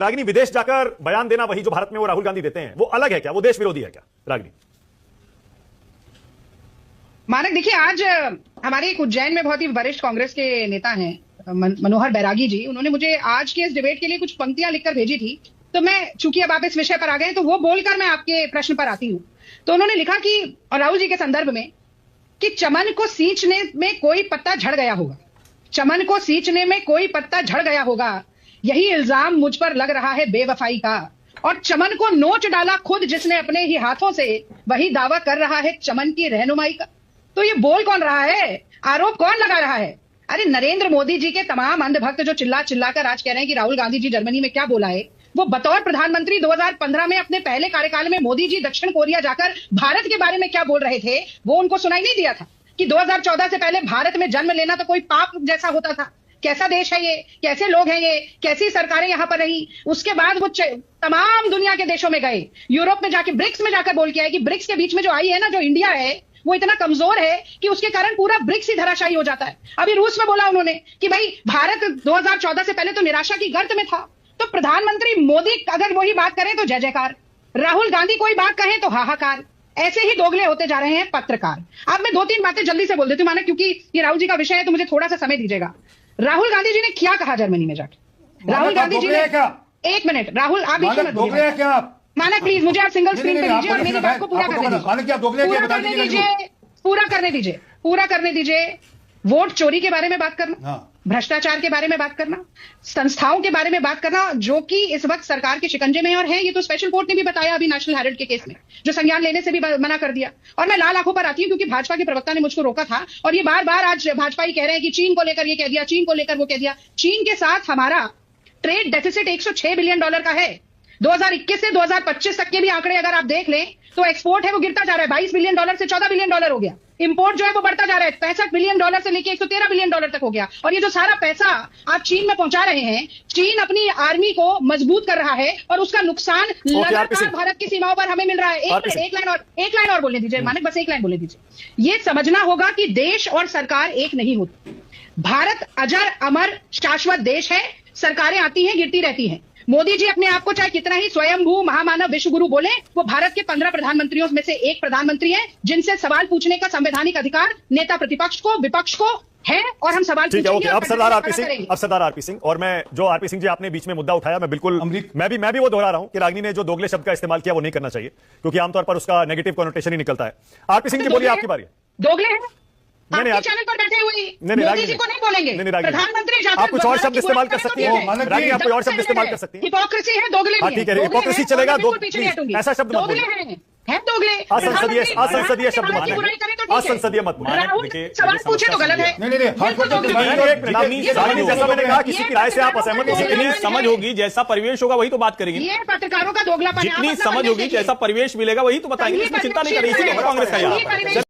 रागिनी, विदेश जाकर बयान देना वही जो भारत में वो राहुल गांधी देते हैं, वो अलग है क्या? वो देश विरोधी है क्या रागिनी? मानक, देखिए, आज हमारे एक उज्जैन में बहुत ही वरिष्ठ कांग्रेस के नेता हैं मनोहर बैरागी जी, उन्होंने मुझे आज के इस डिबेट के लिए कुछ पंक्तियां लिखकर भेजी थी। तो मैं, चूंकि अब आप इस विषय पर आ गए तो वो बोलकर मैं आपके प्रश्न पर आती हूँ। तो उन्होंने लिखा कि, और राहुल जी के संदर्भ में, कि चमन को सींचने में कोई पत्ता झड़ गया होगा, चमन को सींचने में कोई पत्ता झड़ गया होगा, यही इल्जाम मुझ पर लग रहा है बेवफाई का। और चमन को नोच डाला खुद जिसने अपने ही हाथों से, वही दावा कर रहा है चमन की रहनुमाई का। तो ये बोल कौन रहा है, आरोप कौन लगा रहा है? अरे नरेंद्र मोदी जी के तमाम अंधभक्त जो चिल्ला चिल्लाकर आज कह रहे हैं कि राहुल गांधी जी जर्मनी में क्या बोला है, वो बतौर प्रधानमंत्री 2015 में अपने पहले कार्यकाल में मोदी जी दक्षिण कोरिया जाकर भारत के बारे में क्या बोल रहे थे, वो उनको सुनाई नहीं दिया था कि 2014 से पहले भारत में जन्म लेना तो कोई पाप जैसा होता था। कैसा देश है ये, कैसे लोग हैं ये, कैसी सरकारें यहां पर रही। उसके बाद वो तमाम दुनिया के देशों में गए, यूरोप में जाके, ब्रिक्स में जाकर बोल के आए कि ब्रिक्स के बीच में जो आई है ना, जो इंडिया है, वो इतना कमजोर है कि उसके कारण पूरा ब्रिक्स ही धराशायी हो जाता है। अभी रूस में बोला उन्होंने कि भाई भारत 2014 से पहले तो निराशा की गर्त में था। तो प्रधानमंत्री मोदी अगर वही बात करें तो जय जयकार, राहुल गांधी कोई बात कहें तो हाहाकार। ऐसे ही दोगले होते जा रहे हैं पत्रकार। अब मैं 2-3 बातें जल्दी से बोल देती हूँ, माना क्योंकि ये राहुल जी का विषय है तो मुझे थोड़ा सा समय दीजिएगा। राहुल गांधी जी ने क्या कहा जर्मनी में जाके? राहुल गांधी जी ने, एक मिनट राहुल, आप बीच में मत बोलिए। मानक प्लीज, मुझे आप सिंगल स्क्रीन पे लीजिए और मेरी बात को पूरा करने दीजिए। पूरा करने दीजिए। वोट चोरी के बारे में बात करना, भ्रष्टाचार के बारे में बात करना, संस्थाओं के बारे में बात करना जो कि इस वक्त सरकार के शिकंजे में और है। ये तो स्पेशल कोर्ट ने भी बताया अभी नेशनल हेराल्ड के केस में, जो संज्ञान लेने से भी मना कर दिया। और मैं लाल आंखों पर आती हूँ क्योंकि भाजपा के प्रवक्ता ने मुझको रोका था और ये बार बार आज भाजपा ही कह रहे हैं कि चीन को लेकर ये कह दिया, चीन को लेकर वो कह दिया। चीन के साथ हमारा ट्रेड डेफिसिट $106 बिलियन का है। 2021 से 2025 तक के भी आंकड़े अगर आप देख लें तो एक्सपोर्ट है वो गिरता जा रहा है, $22 बिलियन से $14 बिलियन हो गया। इंपोर्ट जो है वो बढ़ता जा रहा है, $65 बिलियन से लेके $113 बिलियन तक हो गया। और ये जो सारा पैसा आप चीन में पहुंचा रहे हैं, चीन अपनी आर्मी को मजबूत कर रहा है और उसका नुकसान लगातार भारत की सीमाओं पर हमें मिल रहा है। एक लाइन और बोलने दीजिए मानक, बस एक लाइन बोलने दीजिए। ये समझना होगा कि देश और सरकार एक नहीं होती। भारत अजर अमर शाश्वत देश है, सरकारें आती हैं गिरती रहती हैं। मोदी जी अपने आप को चाहे कितना ही स्वयंभू महामानव विश्व गुरु बोले, वो भारत के 15 प्रधानमंत्रियों में से एक प्रधानमंत्री हैं जिनसे सवाल पूछने का संवैधानिक अधिकार नेता प्रतिपक्ष को, विपक्ष को है। और हम सवाल पूछेंगे। अब सरदार आरपी सिंह, और मैं जो आरपी सिंह जी आपने बीच में मुद्दा उठाया, मैं बिल्कुल मैं भी वो दोहरा रहा हूं कि रागिनी ने जो दोगले शब्द का इस्तेमाल किया वो नहीं करना चाहिए, क्योंकि आमतौर पर उसका नेगेटिव कॉनोटेशन ही निकलता है। आरपी सिंह जी बोलिए, आपकी बारी है। दोगले हैं, आपके चैनल पर बैठे हुए मोदी जी को नहीं बोलेंगे, प्रधानमंत्री आप कुछ और शब्द इस्तेमाल कर सकती हैं, आप कोई और शब्द इस्तेमाल कर सकती हैं। हिपोक्रेसी है, दोगले नहीं है। ठीक है, हिपोक्रेसी चलेगा, ऐसा शब्द मत बोलिए, असंसदीय शब्द माने, असंसदीय मत माने। सवाल पूछे तो गलत है। जैसा मैंने कहा, किसी की राय से आप असहमत हो, जितनी समझ होगी, जैसा परिवेश होगा वही तो बात करेंगे। ये पत्रकारों का दोगलापन है। जितनी समझ होगी, जैसा परिवेश मिलेगा वही तो बताएंगे। इसमें चिंता नहीं करें, इसी कांग्रेस का यहाँ